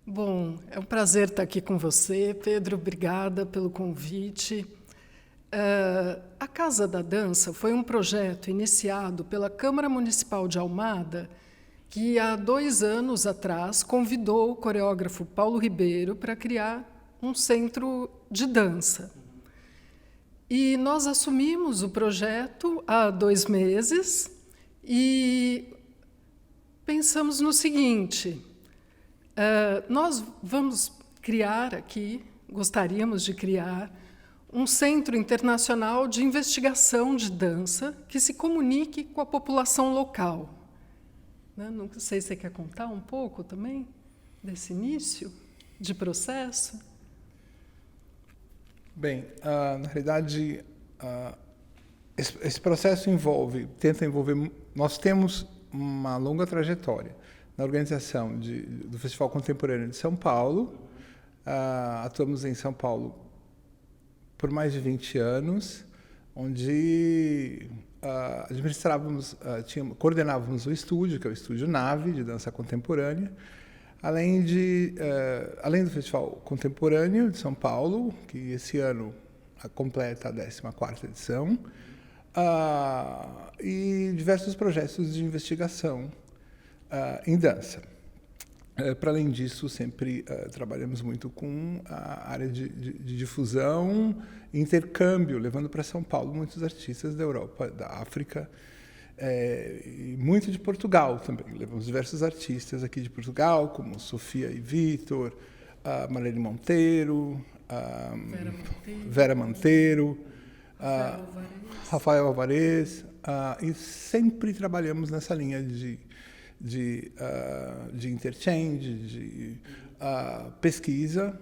Bom, é um prazer estar aqui com você, Pedro. Obrigada pelo convite. A Casa da Dança foi um projeto iniciado pela Câmara Municipal de Almada, que há 2 anos atrás convidou o coreógrafo Paulo Ribeiro para criar um centro de dança. E nós assumimos o projeto há 2 meses e pensamos no seguinte: nós vamos criar aqui, gostaríamos de criar, um centro internacional de investigação de dança que se comunique com a população local. Não sei se você quer contar um pouco também desse início de processo. Bem, na realidade, esse processo tenta envolver. Nós temos uma longa trajetória na organização do Festival Contemporâneo de São Paulo. Atuamos em São Paulo por mais de 20 anos, onde coordenávamos o estúdio, que é o Estúdio Nave, de dança contemporânea, além do Festival Contemporâneo de São Paulo, que esse ano completa a 14ª edição, e diversos projetos de investigação em dança. Para além disso, sempre trabalhamos muito com a área de difusão e intercâmbio, levando para São Paulo muitos artistas da Europa, da África, e muito de Portugal também. Levamos diversos artistas aqui de Portugal, como Sofia e Vítor, Marlene Monteiro, Vera Monteiro, Rafael Alvarez, e sempre trabalhamos nessa linha de interchange, de pesquisa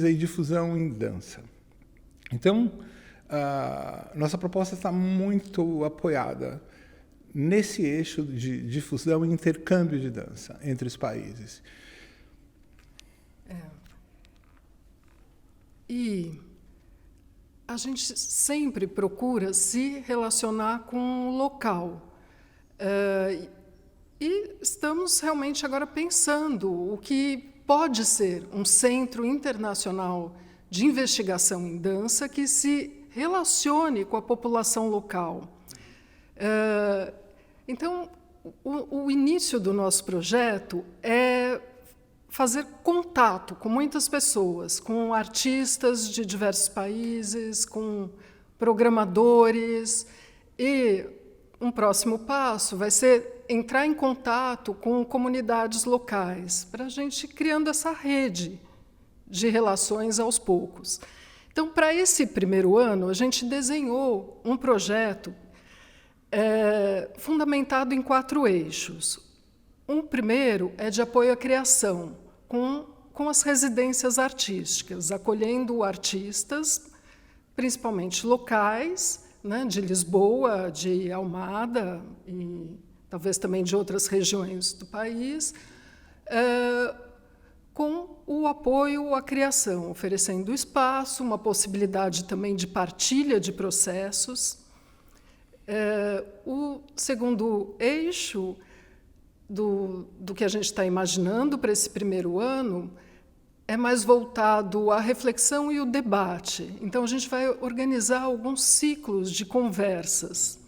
e difusão em dança. Então, nossa proposta está muito apoiada nesse eixo de difusão e intercâmbio de dança entre os países. E a gente sempre procura se relacionar com o local. E estamos realmente agora pensando o que pode ser um centro internacional de investigação em dança que se relacione com a população local. Então, o início do nosso projeto é fazer contato com muitas pessoas, com artistas de diversos países, com programadores, e um próximo passo vai ser entrar em contato com comunidades locais, para a gente ir criando essa rede de relações aos poucos. Então, para esse primeiro ano, a gente desenhou um projeto fundamentado em 4 eixos. Um primeiro é de apoio à criação, com as residências artísticas, acolhendo artistas, principalmente locais, de Lisboa, de Almada e talvez também de outras regiões do país, com o apoio à criação, oferecendo espaço, uma possibilidade também de partilha de processos. O segundo eixo do que a gente está imaginando para esse primeiro ano é mais voltado à reflexão e o debate. Então, a gente vai organizar alguns ciclos de conversas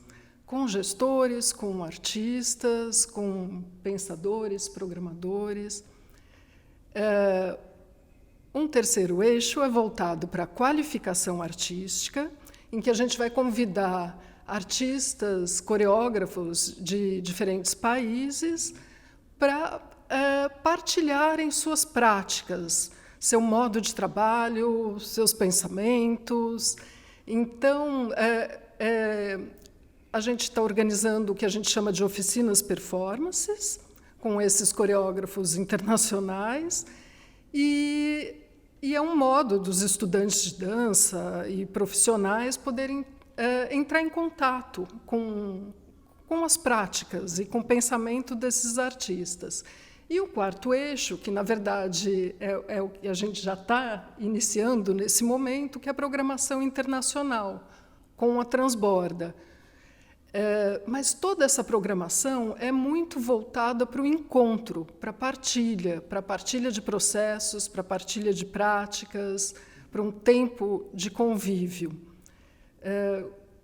com gestores, com artistas, com pensadores, programadores. Um terceiro eixo é voltado para a qualificação artística, em que a gente vai convidar artistas, coreógrafos de diferentes países para partilharem suas práticas, seu modo de trabalho, seus pensamentos. Então, a gente está organizando o que a gente chama de oficinas performances, com esses coreógrafos internacionais, e é um modo dos estudantes de dança e profissionais poderem entrar em contato com as práticas e com o pensamento desses artistas. E o quarto eixo, que, na verdade, é o que a gente já está iniciando nesse momento, que é a programação internacional, com a Transborda. Mas toda essa programação é muito voltada para o encontro, para a partilha de processos, para a partilha de práticas, para um tempo de convívio.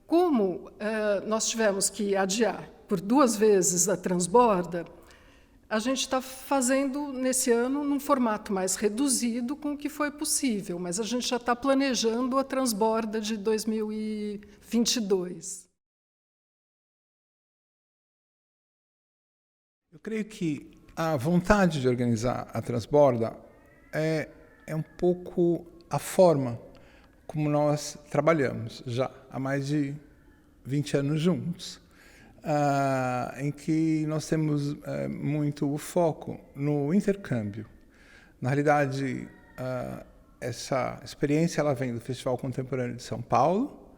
Como nós tivemos que adiar por 2 vezes a Transborda, a gente está fazendo, nesse ano, num formato mais reduzido com o que foi possível, mas a gente já está planejando a Transborda de 2022. Eu creio que a vontade de organizar a Transborda é um pouco a forma como nós trabalhamos já há mais de 20 anos juntos, em que nós temos muito o foco no intercâmbio. Na realidade, essa experiência ela vem do Festival Contemporâneo de São Paulo,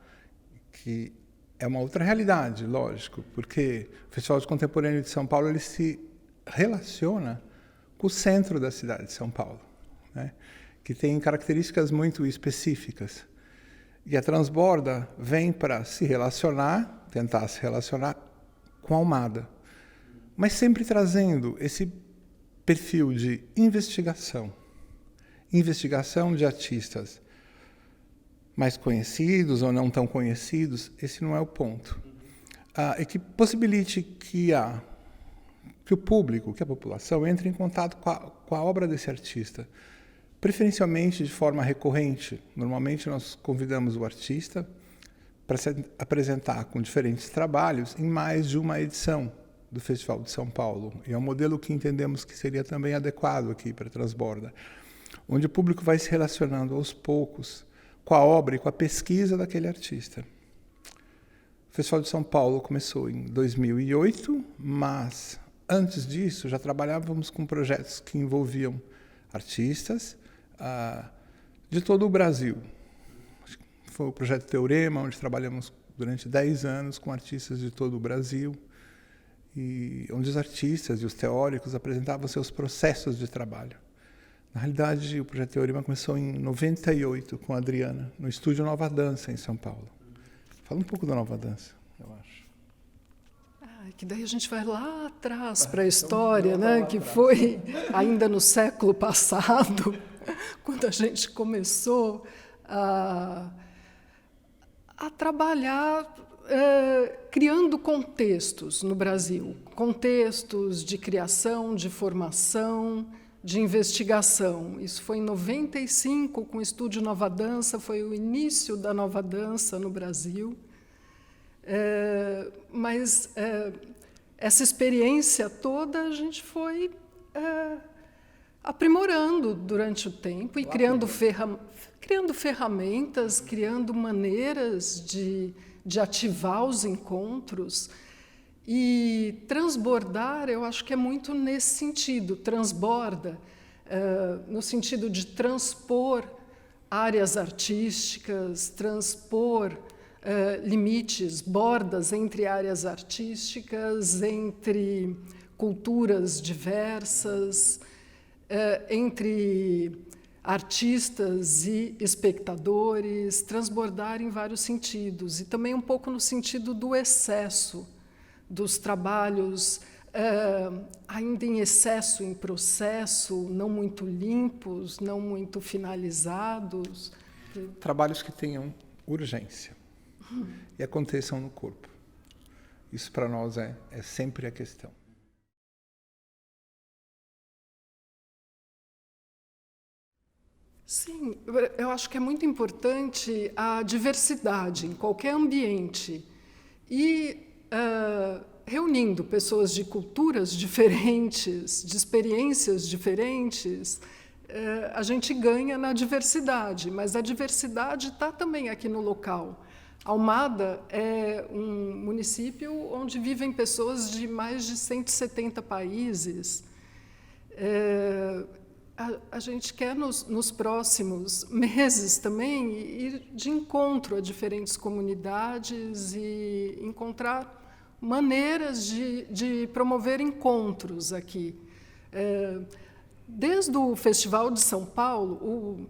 que é uma outra realidade, lógico, porque o Festival Contemporâneo de São Paulo ele se relaciona com o centro da cidade de São Paulo, né? Que tem características muito específicas. E a Transborda vem para se relacionar, tentar se relacionar com a Almada, mas sempre trazendo esse perfil de investigação de artistas mais conhecidos ou não tão conhecidos, esse não é o ponto. E que possibilite que o público, que a população, entre em contato com a obra desse artista, preferencialmente de forma recorrente. Normalmente nós convidamos o artista para se apresentar com diferentes trabalhos em mais de uma edição do Festival de São Paulo. E é um modelo que entendemos que seria também adequado aqui para a Transborda, onde o público vai se relacionando aos poucos com a obra e com a pesquisa daquele artista. O Festival de São Paulo começou em 2008, mas antes disso já trabalhávamos com projetos que envolviam artistas de todo o Brasil. Foi o projeto Teorema, onde trabalhamos durante 10 anos com artistas de todo o Brasil, e onde os artistas e os teóricos apresentavam seus processos de trabalho. Na realidade, o projeto Teorema começou em 98 com a Adriana, no estúdio Nova Dança, em São Paulo. Fala um pouco da Nova Dança, eu acho. Que daí a gente vai lá atrás para a história, né? Que foi ainda no século passado, quando a gente começou a trabalhar criando contextos no Brasil, contextos de criação, de formação, de investigação. Isso foi em 95, com o Estúdio Nova Dança, foi o início da Nova Dança no Brasil. Mas essa experiência toda a gente foi aprimorando durante o tempo e criando ferramentas, criando maneiras de ativar os encontros. E transbordar, eu acho que é muito nesse sentido. Transborda, no sentido de transpor áreas artísticas, transpor limites, bordas entre áreas artísticas, entre culturas diversas, entre artistas e espectadores, transbordar em vários sentidos. E também um pouco no sentido do excesso, dos trabalhos ainda em excesso, em processo, não muito limpos, não muito finalizados. Trabalhos que tenham urgência e aconteçam no corpo. Isso para nós é sempre a questão. Sim, eu acho que é muito importante a diversidade em qualquer ambiente. E reunindo pessoas de culturas diferentes, de experiências diferentes, a gente ganha na diversidade, mas a diversidade está também aqui no local. Almada é um município onde vivem pessoas de mais de 170 países. A gente quer, nos próximos meses também, ir de encontro a diferentes comunidades e encontrar maneiras de promover encontros aqui. Desde o Festival de São Paulo,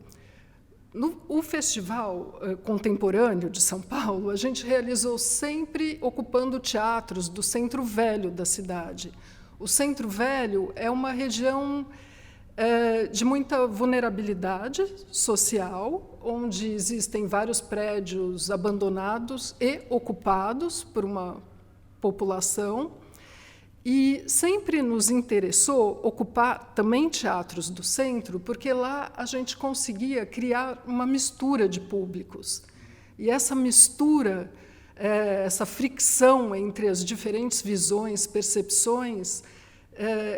O Festival Contemporâneo de São Paulo, a gente realizou sempre ocupando teatros do Centro Velho da cidade. O Centro Velho é uma região de muita vulnerabilidade social, onde existem vários prédios abandonados e ocupados por uma população. E sempre nos interessou ocupar também teatros do centro, porque lá a gente conseguia criar uma mistura de públicos. E essa mistura, essa fricção entre as diferentes visões, percepções,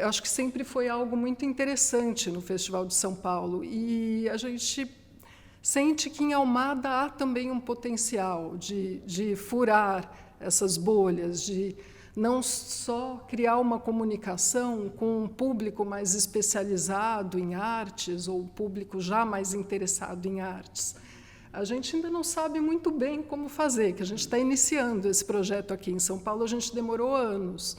eu acho que sempre foi algo muito interessante no Festival de São Paulo. E a gente sente que em Almada há também um potencial de furar essas bolhas, de não só criar uma comunicação com um público mais especializado em artes ou um público já mais interessado em artes. A gente ainda não sabe muito bem como fazer, que a gente está iniciando esse projeto aqui em São Paulo, a gente demorou anos.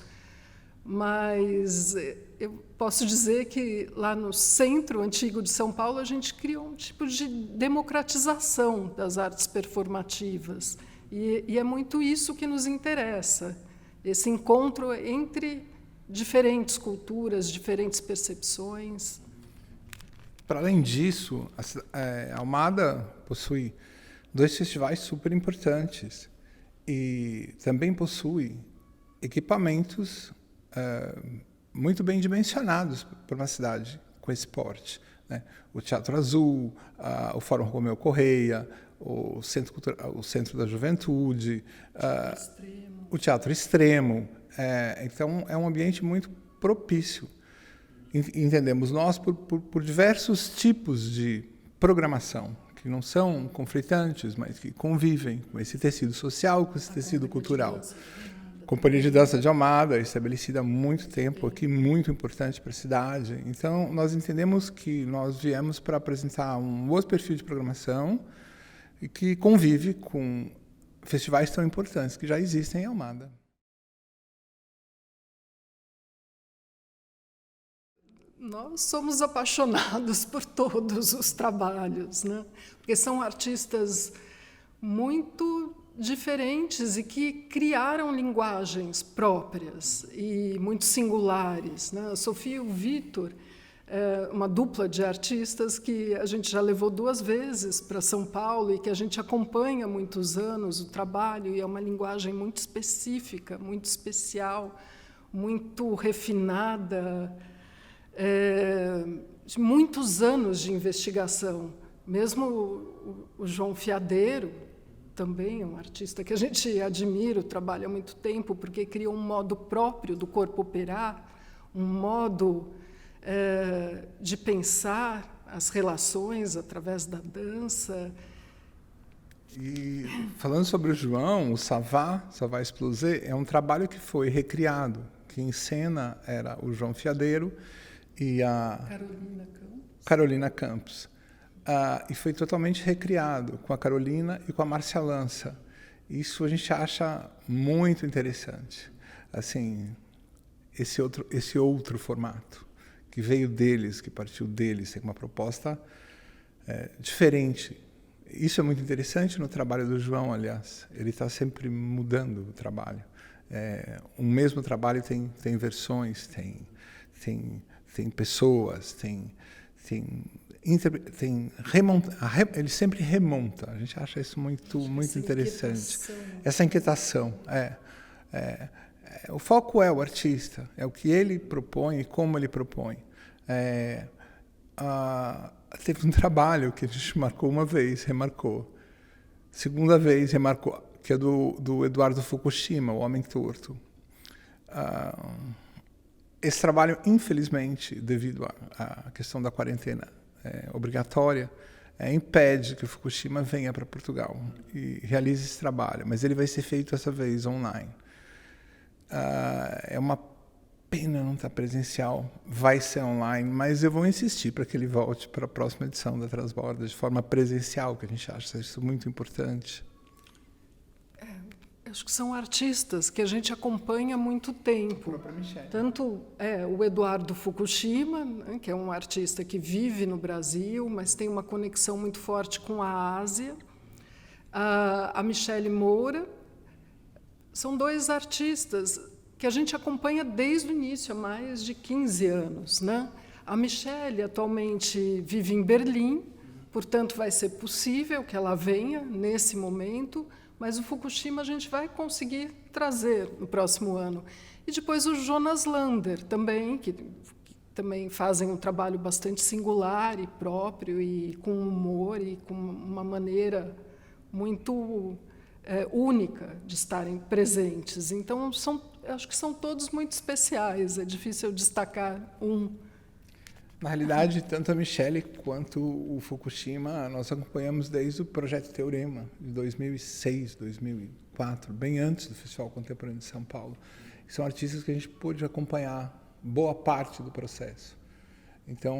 Mas eu posso dizer que lá no centro antigo de São Paulo a gente criou um tipo de democratização das artes performativas. E é muito isso que nos interessa. Esse encontro entre diferentes culturas, diferentes percepções. Para além disso, Almada possui 2 festivais super importantes e também possui equipamentos muito bem dimensionados para uma cidade com esse porte, né? O Teatro Azul, o Fórum Romeu Correia, o Centro da Juventude, o Teatro Extremo. Então, é um ambiente muito propício. Entendemos nós por diversos tipos de programação, que não são conflitantes, mas que convivem com esse tecido social, com esse tecido cultural. Companhia de Dança de Almada, estabelecida há muito tempo aqui, muito importante para a cidade. Então, nós entendemos que nós viemos para apresentar um outro perfil de programação e que convive com festivais tão importantes que já existem em Almada. Nós somos apaixonados por todos os trabalhos, né? Porque são artistas muito diferentes e que criaram linguagens próprias e muito singulares, né? A Sofia e o Vitor, uma dupla de artistas que a gente já levou 2 vezes para São Paulo e que a gente acompanha há muitos anos o trabalho, e é uma linguagem muito específica, muito especial, muito refinada, de muitos anos de investigação. Mesmo o João Fiadeiro, também é um artista que a gente admira o trabalho há muito tempo, porque criou um modo próprio do corpo operar, um modo de pensar as relações através da dança. E falando sobre o João, o Savá Explosé, é um trabalho que foi recriado, que em cena era o João Fiadeiro e a Carolina Campos. E foi totalmente recriado com a Carolina e com a Márcia Lança. Isso a gente acha muito interessante. Assim, esse outro formato que veio deles, que partiu deles, tem uma proposta diferente. Isso é muito interessante no trabalho do João, aliás. Ele está sempre mudando o trabalho. Um mesmo trabalho tem versões, tem pessoas, ele sempre remonta. A gente acha isso muito interessante. Essa inquietação. O foco é o artista, é o que ele propõe e como ele propõe. Teve um trabalho que a gente marcou uma vez, remarcou. Segunda vez, remarcou, que é do Eduardo Fukushima, O Homem Torto. Esse trabalho, infelizmente, devido à questão da quarentena obrigatória, impede que o Fukushima venha para Portugal e realize esse trabalho, mas ele vai ser feito dessa vez online. É uma pena não estar presencial, vai ser online, mas eu vou insistir para que ele volte para a próxima edição da Transborda de forma presencial, que a gente acha isso muito importante. Eu Acho que são artistas que a gente acompanha há muito tempo. A própria Michelle. Tanto o Eduardo Fukushima, né, que é um artista que vive no Brasil, mas tem uma conexão muito forte com a Ásia. A Michelle Moura. São dois artistas que a gente acompanha desde o início, há mais de 15 anos. Né? A Michelle atualmente vive em Berlim, portanto, vai ser possível que ela venha nesse momento, mas o Fukushima a gente vai conseguir trazer no próximo ano. E depois o Jonas Lander também, que também fazem um trabalho bastante singular e próprio, e com humor e com uma maneira muito única de estarem presentes. Então, acho que são todos muito especiais, é difícil destacar um. Na realidade, tanto a Michelle quanto o Fukushima, nós acompanhamos desde o Projeto Teorema, de 2006, 2004, bem antes do Festival Contemporâneo de São Paulo. São artistas que a gente pôde acompanhar boa parte do processo. Então,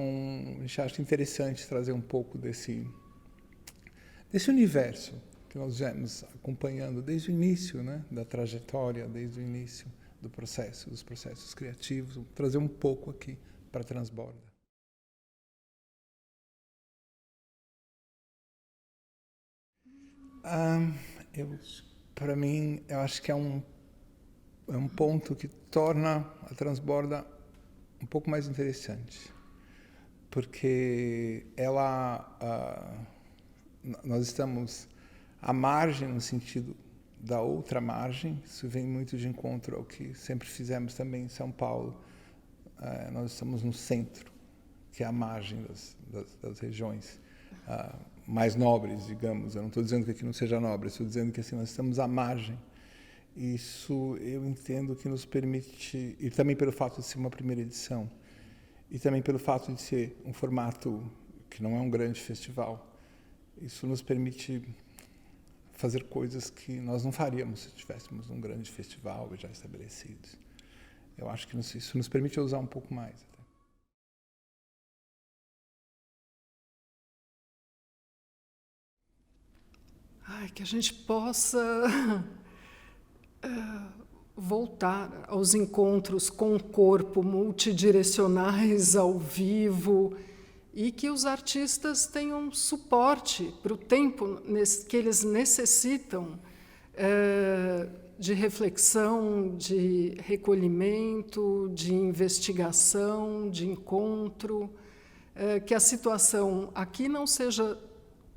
a gente acha interessante trazer um pouco desse universo que nós viemos acompanhando desde o início, né, da trajetória, desde o início do processo, dos processos criativos, trazer um pouco aqui para a Transborda. Para mim, eu acho que é um ponto que torna a Transborda um pouco mais interessante, porque nós estamos à margem no sentido da outra margem. Isso vem muito de encontro ao que sempre fizemos também em São Paulo. Nós estamos no centro, que é a margem das regiões mais nobres, digamos. Eu não estou dizendo que aqui não seja nobre, estou dizendo que assim, nós estamos à margem. Isso eu entendo que nos permite, e também pelo fato de ser uma primeira edição, e também pelo fato de ser um formato que não é um grande festival, isso nos permite fazer coisas que nós não faríamos se estivéssemos num grande festival já estabelecido. Eu acho que isso nos permite usar um pouco mais. Que a gente possa voltar aos encontros com o corpo, multidirecionais, ao vivo, e que os artistas tenham suporte para o tempo que eles necessitam de reflexão, de recolhimento, de investigação, de encontro, que a situação aqui não seja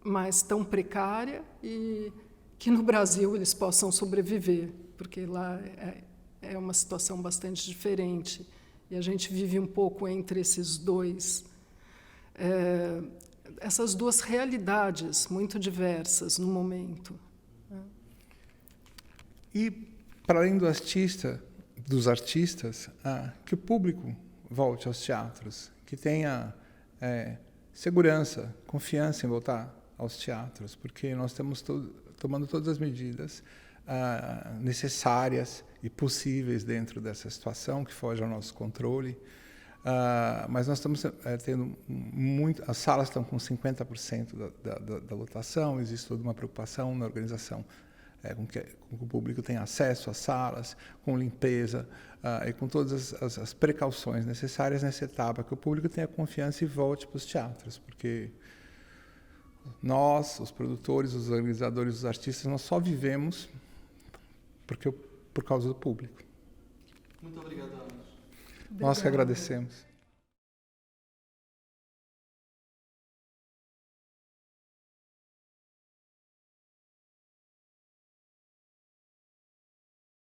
mais tão precária e que no Brasil eles possam sobreviver, porque lá é uma situação bastante diferente e a gente vive um pouco entre essas duas realidades muito diversas no momento. E, para além dos artistas, que o público volte aos teatros, que tenha segurança, confiança em voltar aos teatros, porque nós estamos tomando todas as medidas necessárias e possíveis dentro dessa situação que foge ao nosso controle. Mas nós estamos tendo as salas estão com 50% da lotação, existe toda uma preocupação na organização com que o público tenha acesso às salas, com limpeza e com todas as precauções necessárias nessa etapa, que o público tenha confiança e volte para os teatros, porque nós, os produtores, os organizadores, os artistas, nós só vivemos por causa do público. Muito obrigado, Ana. Nós que agradecemos.